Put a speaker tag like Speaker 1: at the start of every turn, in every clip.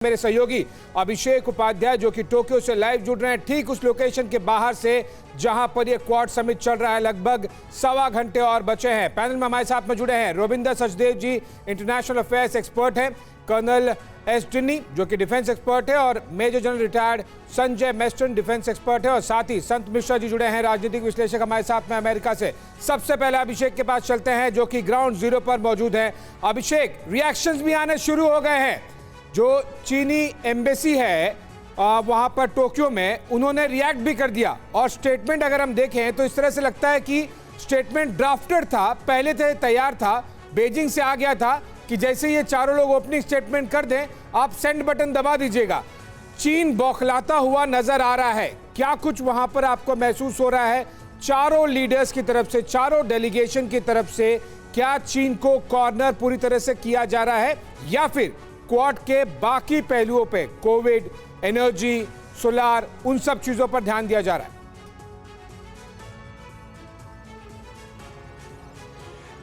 Speaker 1: मेरे सहयोगी अभिषेक उपाध्याय जो कि टोक्यो से लाइव जुड़ रहे हैं ठीक उस लोकेशन के बाहर से जहां पर ये क्वाड समिट चल रहा है। लगभग सवा घंटे और बचे हैं। पैनल में हमारे साथ में जुड़े हैं Ravinder Sachdev ji, international affairs expert हैं, कर्नल एस टिन्नी जो कि डिफेंस एक्सपर्ट है, और major general retired Sanjay Meston defence expert है, और साथ ही संत मिश्रा जी जुड़े हैं, राजनीतिक विश्लेषक हमारे साथ में अमेरिका से। सबसे पहले अभिषेक के पास चलते हैं जो कि ग्राउंड जीरो पर मौजूद है। अभिषेक, रिएक्शंस भी आने शुरू हो गए हैं। जो चीनी एम्बेसी है वहां पर टोक्यो में, उन्होंने रिएक्ट भी कर दिया, और स्टेटमेंट अगर हम देखें तो इस तरह से लगता है कि स्टेटमेंट ड्राफ्टेड था, पहले से तैयार था, बेजिंग से आ गया था कि जैसे ये चारों लोग ओपनिंग स्टेटमेंट कर दें आप सेंड बटन दबा दीजिएगा। चीन बौखलाता हुआ नजर आ रहा है। क्या कुछ वहां पर आपको महसूस हो रहा है चारों लीडर्स की तरफ से, चारों डेलीगेशन की तरफ से? क्या चीन को कॉर्नर पूरी तरह से किया जा रहा है, या फिर क्वाड के बाकी पहलुओं पे, कोविड, एनर्जी, सोलार, उन सब चीजों पर ध्यान दिया जा रहा है?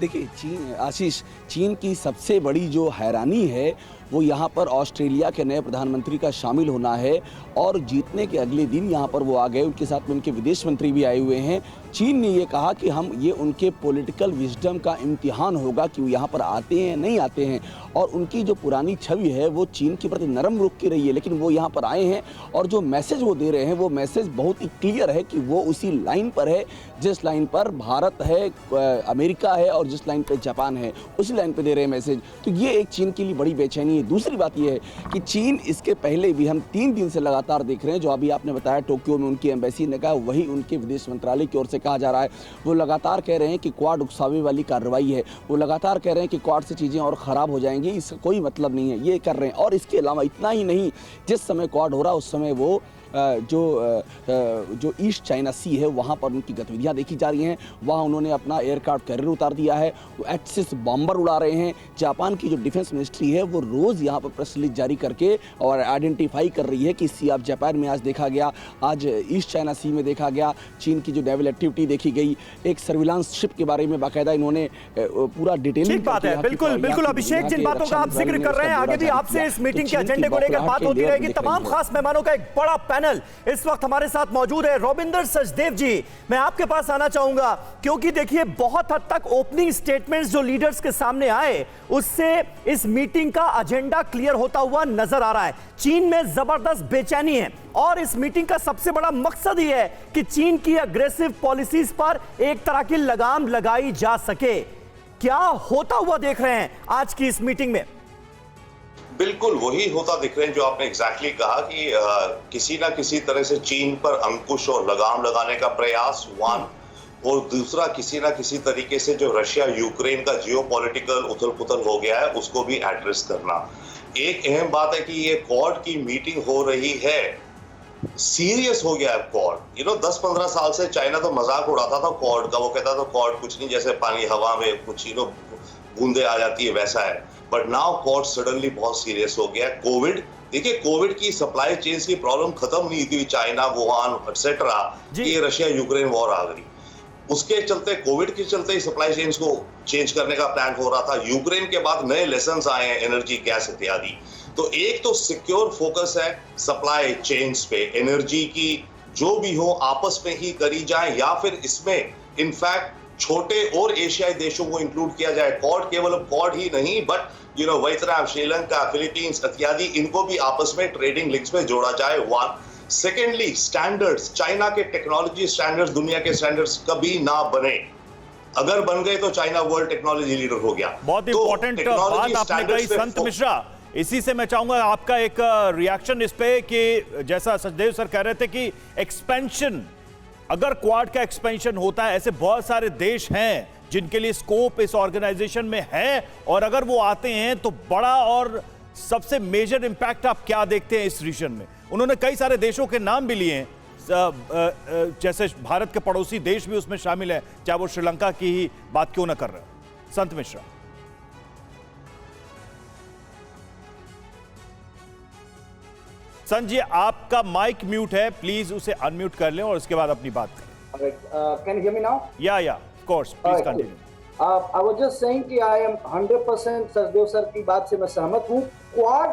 Speaker 2: देखिए आशीष, चीन की सबसे बड़ी जो हैरानी है वो यहाँ पर ऑस्ट्रेलिया के नए प्रधानमंत्री का शामिल होना है, और जीतने के अगले दिन यहाँ पर वो आ गए। उनके साथ में उनके विदेश मंत्री भी आए हुए हैं। चीन ने ये कहा कि हम ये उनके पॉलिटिकल विजडम का इम्तिहान होगा कि वो यहाँ पर आते हैं नहीं आते हैं, और उनकी जो पुरानी छवि है वो चीन के प्रति नरम रुख की रही है, लेकिन वो यहाँ पर आए हैं और जो मैसेज वो दे रहे हैं वो मैसेज बहुत ही क्लियर है कि वो उसी लाइन पर है जिस लाइन पर भारत है, अमेरिका है, और जिस लाइन पर जापान है, उसी लाइन पर दे रहे हैं मैसेज। तो ये एक चीन के लिए बड़ी बेचैनी। दूसरी बात यह है कि चीन इसके पहले भी, हम 3 दिन से लगातार देख रहे हैं, जो अभी आपने बताया टोक्यो में उनकी एम्बेसी ने कहा, वही उनके विदेश मंत्रालय की ओर से कहा जा रहा है। वो लगातार कह रहे हैं कि क्वाड उकसावे वाली कार्रवाई है। वो लगातार कह रहे हैं कि क्वाड से चीज़ें और ख़राब हो जाएंगी, इसका कोई मतलब नहीं है, ये कर रहे हैं। और इसके अलावा इतना ही नहीं, जिस समय क्वाड हो रहा है उस समय वो जो ईस्ट चाइना सी है वहाँ पर उनकी गतिविधियाँ देखी जा रही हैं। वहाँ उन्होंने अपना एयरक्राफ्ट कैरियर उतार दिया है, वो H-6 बॉम्बर उड़ा रहे हैं। जापान की जो डिफेंस मिनिस्ट्री है वो रोज़ यहाँ पर प्रेस रिलीज जारी करके और आइडेंटिफाई कर रही है कि सी ऑफ जापान में आज देखा गया, आज ईस्ट चाइना सी में देखा गया, चीन की जो नेवल एक्टिविटी देखी गई। एक सर्विलांस शिप के बारे में बाकायदा इन्होंने पूरा डिटेलिंग
Speaker 3: बात है। बिल्कुल बिल्कुल अभिषेक, जिन बातों का आप जिक्र कर रहे हैं, आगे भी आपसे इस मीटिंग के एजेंडे को लेकर बात होती रहेगी। तमाम खास मेहमानों का एक बड़ा पैनल इस वक्त हमारे साथ मौजूद है। रविंदर सचदेव जी, मैं आपके पास आना चाहूंगा, क्योंकि देखिए बहुत हद तक ओपनिंग स्टेटमेंट्स जो लीडर्स के सामने आए उससे इस मीटिंग का एजेंडा क्लियर होता हुआ नजर आ रहा है। चीन में जबरदस्त बेचैनी है, और इस मीटिंग का सबसे बड़ा मकसद ही है कि चीन की अग्रेसिव पॉलिसीज पर एक तरह की लगाम लगाई जा सके। क्या होता हुआ देख रहे हैं आज की इस मीटिंग में?
Speaker 4: बिल्कुल वही होता दिख रहे हैं जो आपने एग्जैक्टली कहा कि किसी ना किसी तरह से चीन पर अंकुश और लगाम लगाने का प्रयास, वन, और दूसरा किसी ना किसी तरीके से जो रशिया यूक्रेन का जियोपॉलिटिकल उथल-पुथल हो गया है उसको भी एड्रेस करना। एक अहम बात है कि ये क्वाड की मीटिंग हो रही है, सीरियस हो गया है क्वाड। 10-15 साल से चाइना तो मजाक उड़ाता था क्वाड का, वो कहता था क्वाड कुछ नहीं, जैसे पानी हवा में कुछ बूंदे आ जाती है वैसा है। बट नाउ क्वाड सडनली बहुत सीरियस हो गया है। कोविड, देखिए कोविड की सप्लाई चेन्स की प्रॉब्लम खत्म नहीं थी, चाइना, वुहान एक्सेट्रा, ये रशिया यूक्रेन वॉर आ गई, उसके चलते, कोविड के चलते सप्लाई चेन्स को चेंज करने का प्लान हो रहा था। यूक्रेन के बाद नए लेसन्स आए हैं, एनर्जी, गैस इत्यादि। तो एक तो सिक्योर फोकस है सप्लाई चेन्स पे, एनर्जी की जो भी हो आपस में ही करी जाए, या फिर इसमें इनफैक्ट छोटे और एशियाई देशों को इंक्लूड किया जाए। क्वाड केवल क्वाड ही नहीं, बट वियतनाम, श्रीलंका, फिलीपींस इत्यादि, इनको भी आपस में ट्रेडिंग लिंक्स में जोड़ा जाए। वन, सेकेंडली स्टैंडर्ड्स, चाइना के टेक्नोलॉजी स्टैंडर्ड्स दुनिया के स्टैंडर्ड्स कभी ना बने, अगर बन गए तो चाइना वर्ल्ड टेक्नोलॉजी लीडर हो गया।
Speaker 3: बहुत इंपॉर्टेंट बात आपने कही संत मिश्रा, इसी से मैं चाहूंगा आपका एक रिएक्शन इस पे कि जैसा सचदेव सर कह रहे थे कि एक्सपेंशन, अगर क्वाड का एक्सपेंशन होता है, ऐसे बहुत सारे देश हैं जिनके लिए स्कोप इस ऑर्गेनाइजेशन में है, और अगर वो आते हैं तो बड़ा और सबसे मेजर इंपैक्ट आप क्या देखते हैं इस रीजन में? उन्होंने कई सारे देशों के नाम भी लिए हैं, जैसे भारत के पड़ोसी देश भी उसमें शामिल है, चाहे वो श्रीलंका की ही बात क्यों ना कर रहे हो। संत मिश्रा, संजय आपका माइक म्यूट है, प्लीज उसे अनम्यूट कर लें और उसके बाद अपनी बात करें।
Speaker 5: Can you hear me now?
Speaker 3: Yeah, of course, please continue.
Speaker 5: I was just saying कि I am 100% सचदेव सर की बात से मैं सहमत हूँ। क्वाड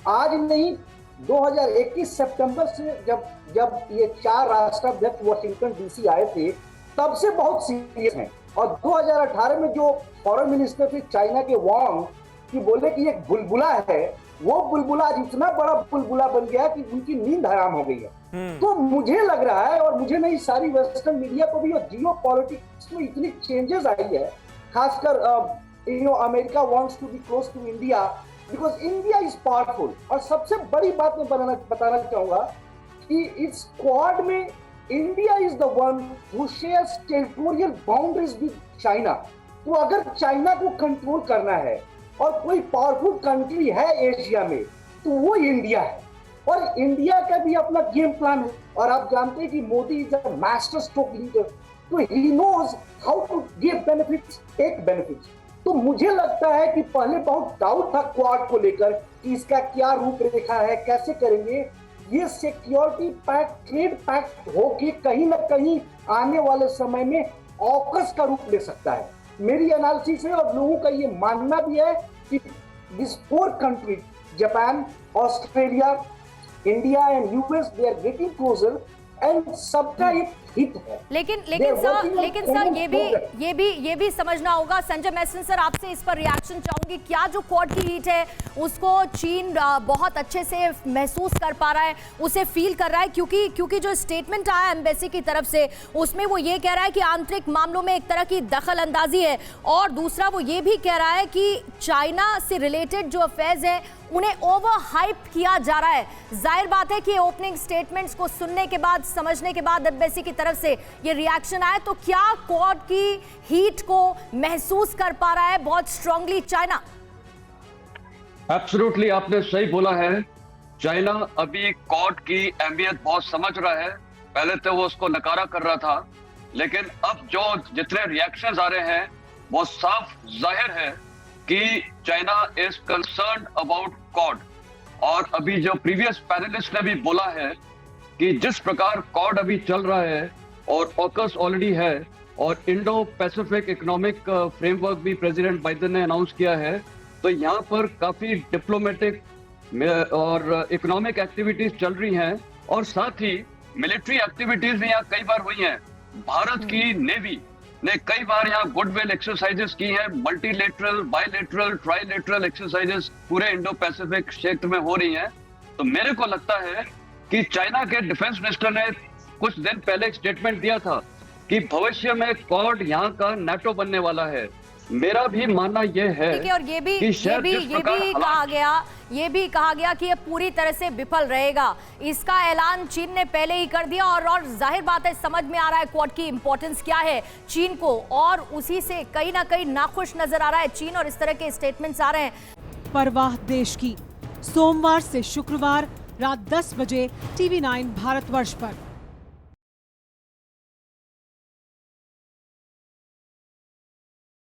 Speaker 5: आज नहीं 2021 सितंबर से जब ये 4 राष्ट्राध्यक्ष वाशिंगटन डीसी आए थे तब से बहुत सीरियस हैं। और 2018 में जो फॉरेन मिनिस्टर थे चाइना के वांग कि बोले कि एक बुलबुला है, वो बुलबुला आज इतना बड़ा बुलबुला बन गया कि उनकी नींद हराम हो गई है। तो मुझे लग रहा है, और मुझे नहीं सारी वेस्टर्न मीडिया को भी, और जियो पॉलिटिक्स में इतनी चेंजेस आई है, खासकर America wants to be close to India because India is powerful. और सबसे बड़ी बात मैं बताना चाहूंगा कि इस क्वाड में India is the one who shares territorial boundaries with China. तो अगर चाइना को कंट्रोल करना है और कोई पावरफुल कंट्री है एशिया में तो वो इंडिया है, और इंडिया का भी अपना गेम प्लान है। और आप जानते हैं कि Modi is a master stroke leader, तो he knows how to give benefits, take benefits. तो मुझे लगता है कि पहले बहुत डाउट था क्वाड को लेकर कि इसका क्या रूपरेखा है, कैसे करेंगे। ये सिक्योरिटी पैक्ट, ट्रेड पैक्ट होके कहीं ना कहीं आने वाले समय में ऑकस का रूप ले सकता है। मेरी एनालिसिस है और लोगों का ये मानना भी है कि this 4 countries, Japan, Australia, India and US, they are getting closer and सबका एक हित है।
Speaker 6: लेकिन सर ये भी समझना होगा। संजय मैसन सर, आपसे इस पर रिएक्शन चाहूंगी। क्या जो क्वाड की हीट है उसको चीन बहुत अच्छे से महसूस कर पा रहा है, उसे फील कर रहा है? क्योंकि जो स्टेटमेंट आया एम्बेसी की तरफ से उसमें वो ये कह रहा है कि आंतरिक मामलों में एक तरह की दखल अंदाजी है, और दूसरा वो ये भी कह रहा है कि चाइना से रिलेटेड जो अफेयर्स हैं उन्हें ओवर हाइप किया जा रहा है। जाहिर बात है कि ओपनिंग स्टेटमेंट्स को सुनने के बाद, समझने के बाद एम्बेसी की तरफ से ये रिएक्शन आया, तो क्या क्वाड की हीट को महसूस कर पा रहा है बहुत स्ट्रांगली चाइना?
Speaker 7: एब्सोल्युटली, आपने सही बोला है। चाइना अभी क्वाड की अहमियत बहुत समझ रहा है। पहले तो वो उसको नकारा कर रहा था, लेकिन अब जो जितने रिएक्शंस आ रहे हैं वो साफ जाहिर है कि China is concerned about quad. और अभी जो प्रीवियस पैनलिस्ट ने भी बोला है कि जिस प्रकार क्वाड अभी चल रहा है और ऑकस ऑलरेडी है, और इंडो पैसिफिक इकोनॉमिक फ्रेमवर्क भी प्रेसिडेंट बाइडेन ने अनाउंस किया है, तो यहाँ पर काफी डिप्लोमेटिक और इकोनॉमिक एक्टिविटीज चल रही हैं, और साथ ही मिलिट्री एक्टिविटीज भी यहाँ कई बार हुई हैं। भारत की नेवी ने कई बार यहाँ गुडविल एक्सरसाइजेस की हैं, मल्टीलेटरल, बायलेटरल, ट्राइलेटरल एक्सरसाइजेस पूरे इंडो पैसिफिक क्षेत्र में हो रही हैं। तो मेरे को लगता है कि चाइना के डिफेंस मिनिस्टर ने कुछ दिन पहले एक स्टेटमेंट दिया था कि भविष्य में क्वाड यहाँ का नाटो बनने वाला है। मेरा भी मानना यह है,
Speaker 6: और ये भी कहा गया कि ये पूरी तरह से विफल रहेगा। इसका ऐलान चीन ने पहले ही कर दिया, और जाहिर बात है समझ में आ रहा है क्वाड की इंपॉर्टेंस क्या है चीन को, और उसी से कहीं ना कहीं नाखुश नजर आ रहा है चीन, और इस तरह के स्टेटमेंट्स आ रहे हैं।
Speaker 8: परवाह देश की, सोमवार से शुक्रवार रात 10 बजे TV9 भारतवर्ष पर।